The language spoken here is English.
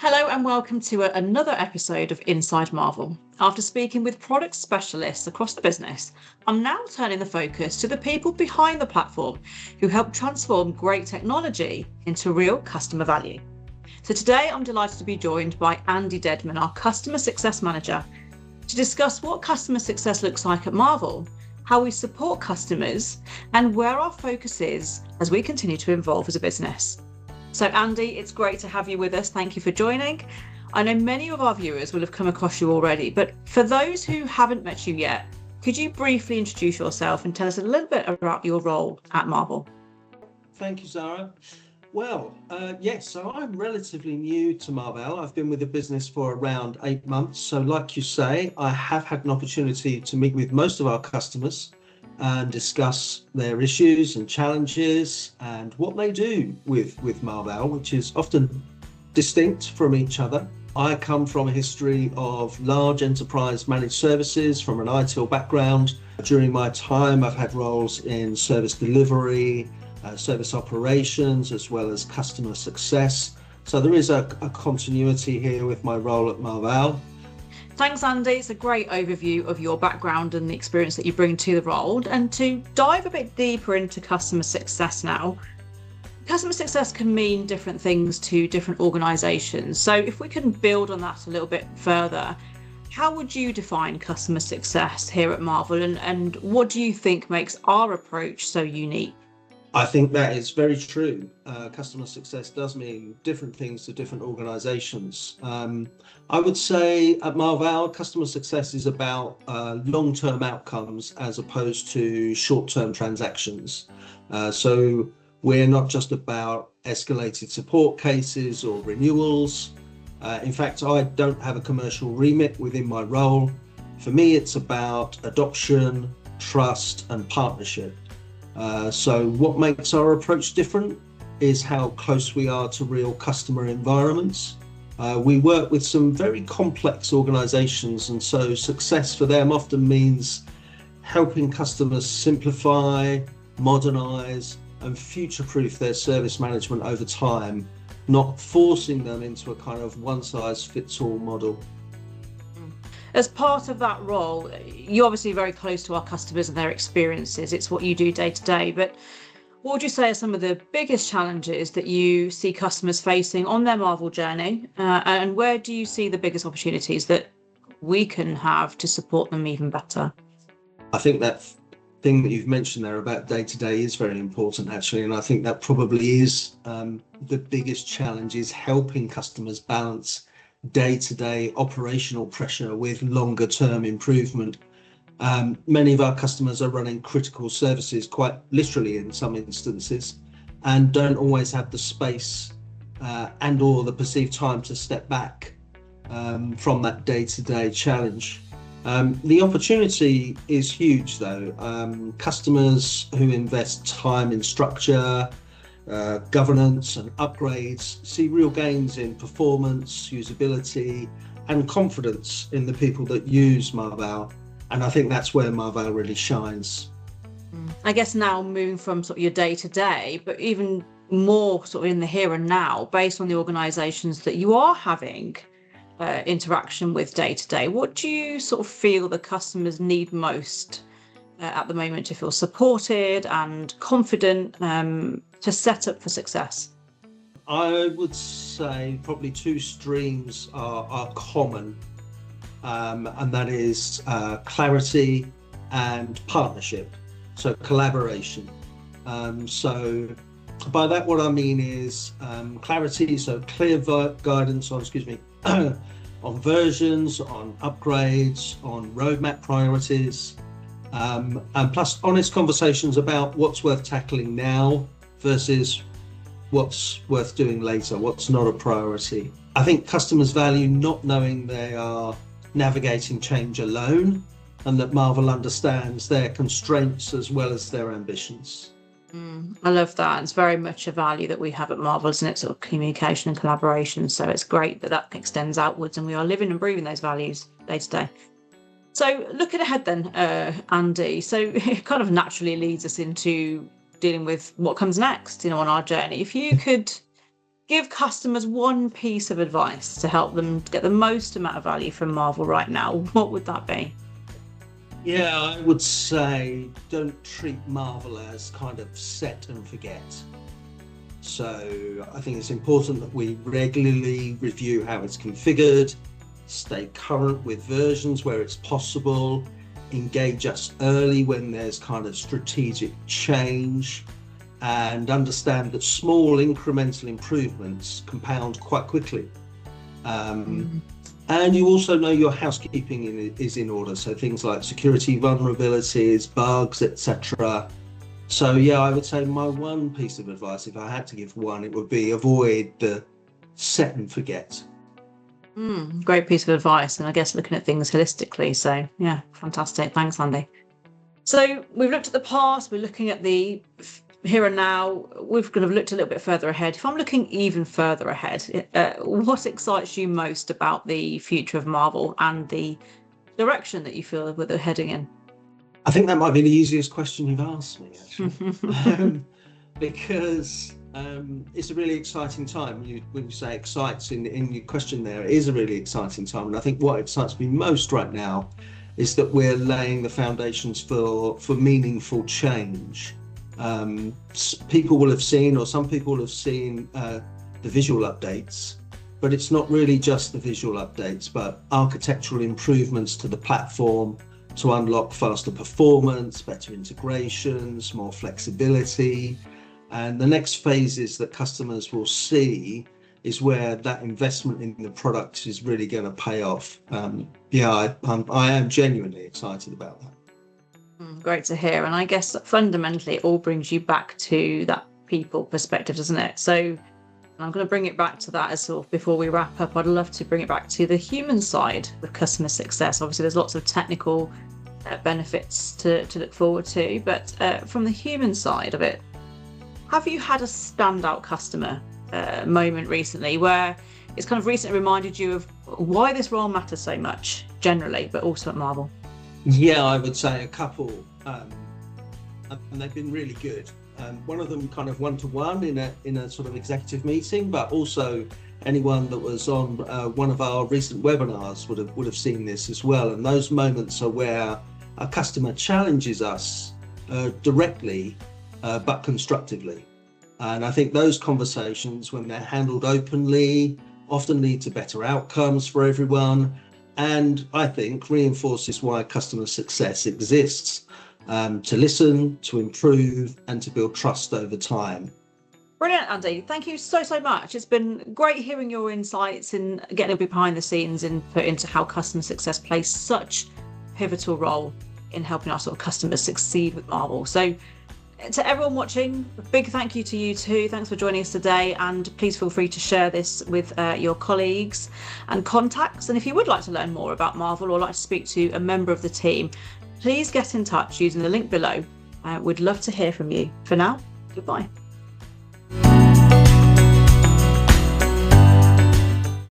Hello and welcome to another episode of Inside Marvel. After speaking with product specialists across the business, I'm now turning the focus to the people behind the platform who help transform great technology into real customer value. So today I'm delighted to be joined by Andy Dedman, our Customer Success Manager, to discuss what customer success looks like at Marvel, how we support customers, and where our focus is as we continue to evolve as a business. So Andy, it's great to have you with us. Thank you for joining. I know many of our viewers will have come across you already, but for those who haven't met you yet, could you briefly introduce yourself and tell us a little bit about your role at Marvel? Thank you, Zara. Yes, so I'm relatively new to Marval. I've been with the business for around 8 months. So like you say, I have had an opportunity to meet with most of our customers and discuss their issues and challenges and what they do with Marval, which is often distinct from each other. I come from a history of large enterprise managed services from an ITIL background. During my time, I've had roles in service delivery, service operations, as well as customer success. So there is a continuity here with my role at Marval. Thanks, Andy. It's a great overview of your background and the experience that you bring to the role. And to dive a bit deeper into customer success now, customer success can mean different things to different organisations. So if we can build on that a little bit further, how would you define customer success here at Marvel, and what do you think makes our approach so unique? I think that is very true. Customer success does mean different things to different organisations. I would say at Marval, customer success is about long-term outcomes as opposed to short-term transactions. So we're not just about escalated support cases or renewals. In fact, I don't have a commercial remit within my role. For me, it's about adoption, trust, and partnership. So what makes our approach different is how close we are to real customer environments. We work with some very complex organizations, and so success for them often means helping customers simplify, modernize, and future-proof their service management over time, not forcing them into a kind of one-size-fits-all model. As part of that role, you're obviously very close to our customers and their experiences. It's what you do day to day. But what would you say are some of the biggest challenges that you see customers facing on their Marvel journey? And where do you see the biggest opportunities that we can have to support them even better? I think that thing that you've mentioned there about day to day is very important, actually. And I think that probably is the biggest challenge, is helping customers balance day-to-day operational pressure with longer-term improvement. Many of our customers are running critical services, quite literally in some instances, and don't always have the space and or the perceived time to step back from that day-to-day challenge. The opportunity is huge, though. Customers who invest time in structure, governance and upgrades see real gains in performance, usability, and confidence in the people that use Marval. And I think that's where Marval really shines. I guess now moving from sort of your day to day, but even more sort of in the here and now, based on the organisations that you are having interaction with day to day, what do you sort of feel the customers need most at the moment to feel supported and confident to set up for success? I would say probably two streams are common, and that is clarity and partnership, so collaboration. So by that what I mean is clarity, so clear guidance on, on versions, on upgrades, on roadmap priorities, and plus honest conversations about what's worth tackling now versus what's worth doing later, what's not a priority. I think customers value not knowing they are navigating change alone, and that Marvel understands their constraints as well as their ambitions. I love that. It's very much a value that we have at Marvel, isn't it? Sort of communication and collaboration. So it's great that that extends outwards and we are living and breathing those values day to day. So looking ahead then, Andy, so it kind of naturally leads us into dealing with what comes next, on our journey. If you could give customers one piece of advice to help them get the most amount of value from Marvel right now, what would that be? Yeah, I would say don't treat Marvel as kind of set and forget. So I think it's important that we regularly review how it's configured, stay current with versions where it's possible, engage us early when there's kind of strategic change, and understand that small incremental improvements compound quite quickly. And you also know your housekeeping is in order, so things like security vulnerabilities, bugs, etc. So yeah, I would say my one piece of advice, if I had to give one, it would be avoid the set and forget. Great piece of advice, and I guess looking at things holistically. So yeah, fantastic. Thanks, Andy. So we've looked at the past, we're looking at the here and now. We've kind of looked a little bit further ahead. If I'm looking even further ahead, what excites you most about the future of Marvel and the direction that you feel that they're heading in? I think that might be the easiest question you've asked me, actually, because it's a really exciting time. When you say excites in your question there, it is a really exciting time. And I think what excites me most right now is that we're laying the foundations for meaningful change. People will have seen, or some people will have seen, the visual updates, but it's not really just the visual updates, but architectural improvements to the platform to unlock faster performance, better integrations, more flexibility. And the next phases that customers will see is where that investment in the product is really going to pay off. I am genuinely excited about that. Great to hear. And I guess fundamentally it all brings you back to that people perspective, doesn't it? So I'm going to bring it back to that as sort of before we wrap up. I'd love to bring it back to the human side of customer success. Obviously, there's lots of technical benefits to look forward to, but from the human side of it, have you had a standout customer moment recently where it's kind of recently reminded you of why this role matters so much generally, but also at Marvel? Yeah, I would say a couple, and they've been really good. One of them kind of one-to-one in a sort of executive meeting, but also anyone that was on one of our recent webinars would have seen this as well. And those moments are where a customer challenges us directly, but constructively. And I think those conversations, when they're handled openly, often lead to better outcomes for everyone. And I think reinforces why customer success exists, to listen, to improve, and to build trust over time. Brilliant, Andy. Thank you so much. It's been great hearing your insights and getting a bit behind the scenes input into how customer success plays such a pivotal role in helping our sort of customers succeed with Marvel. So to everyone watching, a big thank you to you too. Thanks for joining us today, and please feel free to share this with your colleagues and contacts. And if you would like to learn more about Marvel or like to speak to a member of the team, please get in touch using the link below. We'd love to hear from you. For now, goodbye.